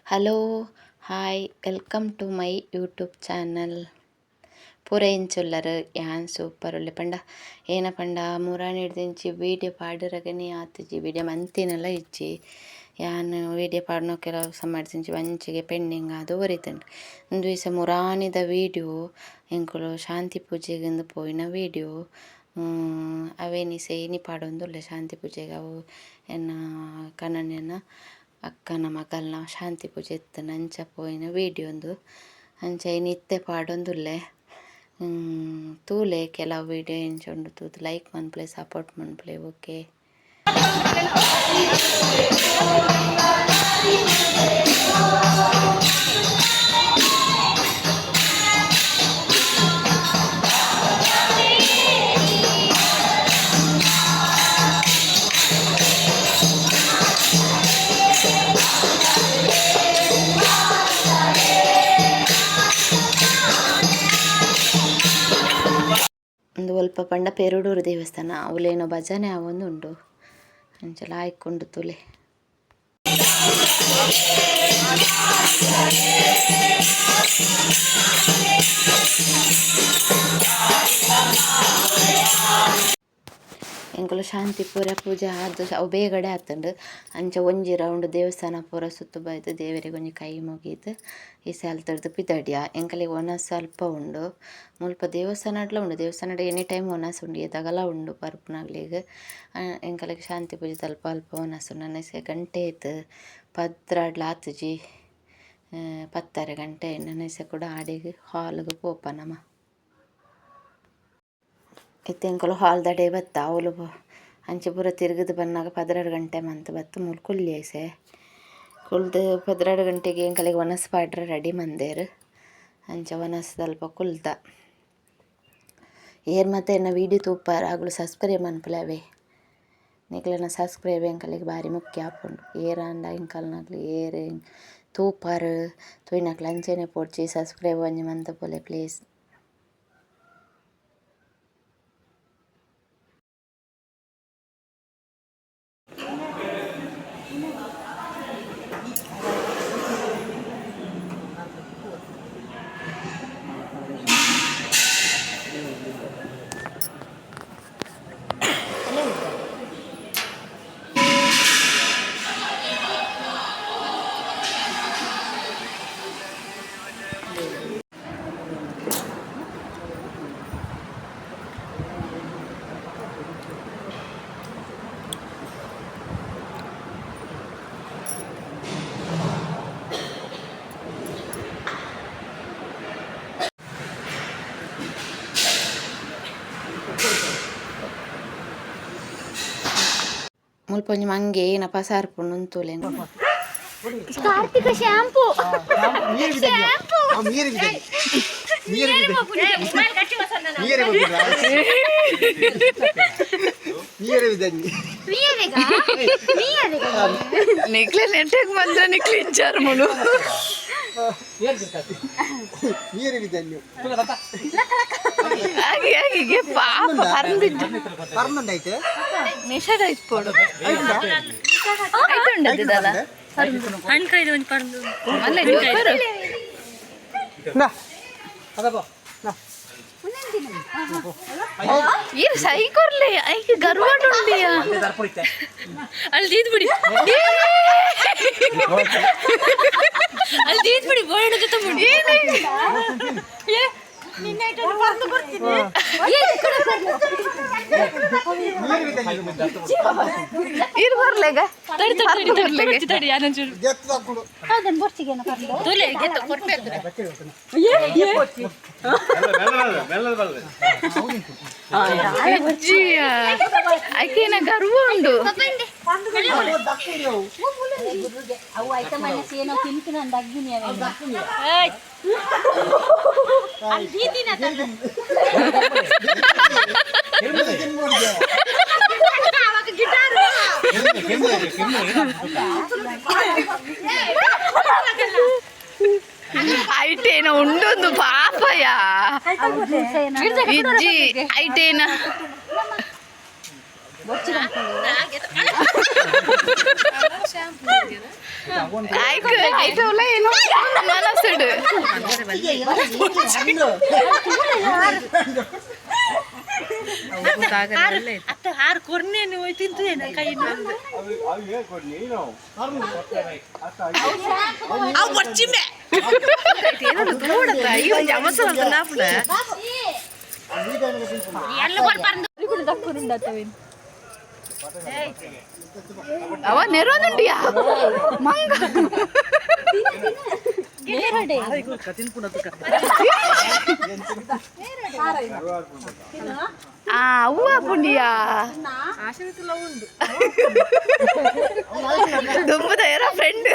Hello hi welcome to my YouTube channel. ಪೂರ ಎಂಚುಲ್ಲರು ಯಾನ್ ಸೂಪರ್ ಉಳ್ಳೆ ಪಂಡ ಏನ ಪಂಡ ಮುರಾಣಿ ಹಿಡ್ದಿಂಚಿ ವೀಡಿಯೋ ಪಾಡಿರಗನೆ ಆತಿಜಿ ವೀಡಿಯೋ ಮಂತಿನೆಲ್ಲ ಇಜ್ಜಿ ಯಾನ್ ವೀಡಿಯೋ ಪಾಡ್ನೋ ಕೆಲಸ ಮಾಡಿಸಿಂಚಿ ವಂಚಿಗೆ ಪೆಂಡಿಂಗ್ ಅದು ಒರಿತುಂಡು ಒಂದು ದಿವಸ ಮುರಾಣಿದ ವೀಡಿಯೋ ಎಂಕುಲು ಶಾಂತಿ ಪೂಜೆಗಿಂದು ಪೋಯಿನ ವೀಡಿಯೋ ಅವೇನಿ ಸೇನಿ ಪಾಡೊಂದುಲ್ಲೆ ಶಾಂತಿ ಪೂಜೆಗೆ ಅವು ಎನ್ನ ಕಣ್ಣನ ಅಕ್ಕನ ಮಗಲ್ನ ಶಾಂತಿ ಪೂಜೆ ಇತ್ತು ನಂಚ ಪೋಯಿನ ವೀಡಿಯೋ ಒಂದು ಅಂಚ ಇನ್ನು ಇತ್ತೆ ಪಾಡೊಂದುಲ್ಲೆ ತೂಲೆ ಕೆಲವು ವೀಡಿಯೋ ಎಂಚೊಂಡು ತೂತು ಲೈಕ್ ಮನ್ಪ್ಲೆ ಸಪೋರ್ಟ್ ಮನ್ಪ್ಲೆ ಓಕೆ. ಒಂದು ಸ್ವಲ್ಪ ಪಂಡ ಪೆರುಡೂರು ದೇವಸ್ಥಾನ ಅವಲೇನೋ ಭಜನೆ ಅವೊಂದು ಉಂಡು ಅಂಚೆಲ್ಲ ಆಯ್ಕೊಂಡು ತುಲೆ ಎಂಕುಲು ಶಾಂತಿ ಪೂರ ಪೂಜೆ ಆದ ಅವು ಬೇಗಡೆ ಆತುಂಡು ಅಂಚ ಒಂಜಿ ರೌಂಡ್ ದೇವಸ್ಥಾನ ಪೂರ ಸುತ್ತು ಬೈದು ದೇವರಿಗೆ ಒಂಜಿ ಕೈ ಮುಗೀತು ಈ ಸಾಲ್ತಡ್ದು ಪಿದಡಿಯ ಎಂಕಲಿಗೆ ಒನಸ್ ಸ್ವಲ್ಪ ಉಂಡು ಮುಲ್ಪ ದೇವಸ್ಥಾನಡ್ಲ ಉಂಡು ದೇವಸ್ಥಾನಡ್ ಎನಿ ಟೈಮ್ ಒನಸ್ ಉಂಡು ಎದಾಗಲ ಉಂಡು ಪರ್ಪುನಗ್ಲಿಗೆ ಎಂಕಲಿಗೆ ಶಾಂತಿ ಪೂಜೆ ಸ್ವಲ್ಪ ಅಲ್ಪ ಒನಸ್ ಉಂಡು ನನ್ನೆಸೆ ಗಂಟೆ ಆಯ್ತು ಪದ್ರಾಡ್ಲ ಆತುಜಿ 10:30 ಗಂಟೆ ನನ್ನೆಸೆ ಕೂಡ ಆಡಿಗೆ ಹಾಲ್ಗೆ ಪೋಪನಮ್ಮ ಇತ್ತು ಎಂಕಲು ಹಾಲ್ದ ಡೇ ಬತ್ತ ಅವಳು ಅಂಚೆ ಪೂರ ತಿರುಗಿದು ಬಂದಾಗ 12 ಗಂಟೆ ಮಂತ್ ಬತ್ತು ಮೂಲು ಕುಲ್ಲೇಸೆ ಕುಲ್ದು 12 ಗಂಟೆಗೆ ಎಂಕಲಿಗೆ ಒನಸ್ ಪಾಡ್ರೆ ರೆಡಿ ಮಂದೇರು ಅಂಚ ಒನಸ್ ಸ್ವಲ್ಪ ಕುಲ್ದ ಏರ್ ಮತ್ತೆ ಎನ್ನ ವೀಡಿಯೋ ತೂಪಾರ ಆಗಲು ಸಬ್ಸ್ಕ್ರೈಬ್ ಮನ್ಪುಲವೇ ನಿಕ್ಲೆನ ಸಬ್ಸ್ಕ್ರೈಬ್ ಎಂಕಲಿಗೆ ಭಾರಿ ಮುಖ್ಯ ಆಪುಂಡು ಏರಾಂಡ ಎಂಕಲ್ನಾಗ್ಲಿ ಏರ್ ತೂಪಾರು ತೂಯಿನಕ್ಲು ಅಂಚೆನೆ ಪೋಡ್ಚಿ ಸಬ್ಸ್ಕ್ರೈಬ್ ಒಂಜಿ ಮಂತ ಪೋಲೆ ಪ್ಲೀಸ್. ಮುಲ್ಪ ಒಂಜಿ ಮಂಗೆ ಏನ ಪಸಾರ್ಪುಂಡು ಉಂತುಲೆನು ಕಾರ್ತಿಕ ಶಾಂಪೂ ನಿಕ್ಲೆ ನೆಟ್ಟಗೆ ಬಂದ್ರೆ ನಿಕ್ಲೆ ಇಚ್ಚಾರು ಮುಳು ಹಾಗೆ ಪಾಪ ಪರ್ಮಂಡೈತೆ ನಿಷೇಧ ಇಟ್ಕೊಡು ಆಯ್ತುಂಡದಿದಲ್ಲ ಅನ್ಕೈದು ಒಂದು ಪರ್ದು ಅಲ್ಲ ಇದು ಸೈ ಕೊರ್ಲೆ ಐಕೆ ಗರ್ವಾಡ್ ಉಂಡಿಯಾ ಅಲ್ಲಿ ದೀದ್ ಬಿಡಿ ಅಲ್ಲಿ ದೀದ್ ಬಿಡಿ ಬೋರ್ಡ್ ಜೊತೆ ಬಿಡಿ ಇದು ಬರ್ಲೆಗ ತಡಿ ಅದೊಂಚೂರು ಅದನ್ನು ಬರ್ತಿಗೆ ಆಕೆನ ಗರ್ವ ಉಂಡು ಅವು ಆಯ್ತಾ ಮನಸ್ಸು ಏನೋ ತಿನ್ಕಿನ ಅಂದಾಗಿನಿ ಐಟೇನ ಉಂಡೊಂದು ಪಾಪಯ ಇಜ್ಜಿ ಐಟೇನ ಐಟಲ್ಲ ಏನೋ ಮನಸ್ಸುಡು ಹಾರು ಕೊರ್ನೇನು ತಿಂತು ಏನ ಕೈ ಅವು ಬರ್ಚಿಮೆ అవ నెరోనుండియా మంగ ಅವ್ವ ಪುಂಡಿಯಾ ದುಂಬದ ಯಾರ ಫ್ರೆಂಡ್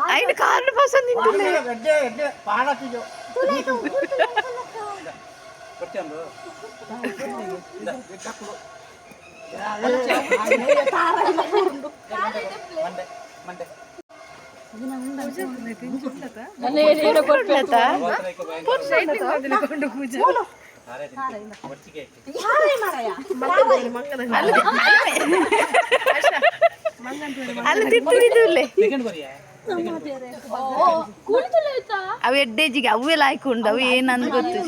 ఆయన కార్లు పసంद ಅಲ್ಲಿ ತಿಂತಿದ್ದುಲ್ಲೇ ಅವು ಎಡ್ಡೆಜಿಗೆ ಅವೇ ಲಾಯ್ಕೊಂಡು ಅವು ಏನಂದ್ ಗೊತ್ತು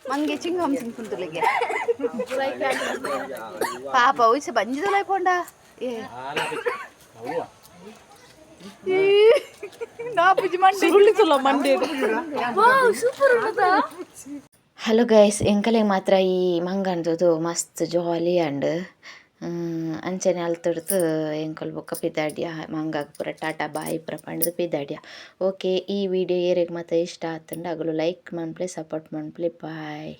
ಮಂಗೆ ಚಿಂಗ್ ಹಂಸಿಂಗ್ ಕುಂತುಲಿಗೆ ಪಾಪ ಉಯ್ಸ ಬಂಜಿದಲ್ಲ ಪೋಂಡ ಏ ಹಲೋ ಗೈಸ್ ಎಂಕಲೆ ಮಾತ್ರ ಈ ಮಂಗಂದು ಮಸ್ತ್ ಜಾಲಿ ಅಂಡ್ ಅಂಚನೆ ಅಲ್ತೊಡ್ತು ಎಂಕಲ್ ಬೊಕ್ಕ ಪಿದಾಡ್ಯ ಮಂಗಾಗ ಪೂರ ಟಾಟಾ ಬಾಯಿ ಪೂರ ಪಂಡ್ದು ಪಿದಾಡ್ಯ ಓಕೆ ಈ ವಿಡಿಯೋ ಏರೆಗ್ ಮಾತ್ರ ಇಷ್ಟ ಆತಂಡ ಅಗಲು ಲೈಕ್ ಮನ್ಪ್ಲೆ ಸಪೋರ್ಟ್ ಮನ್ಪ್ಲೆ ಬಾಯ್.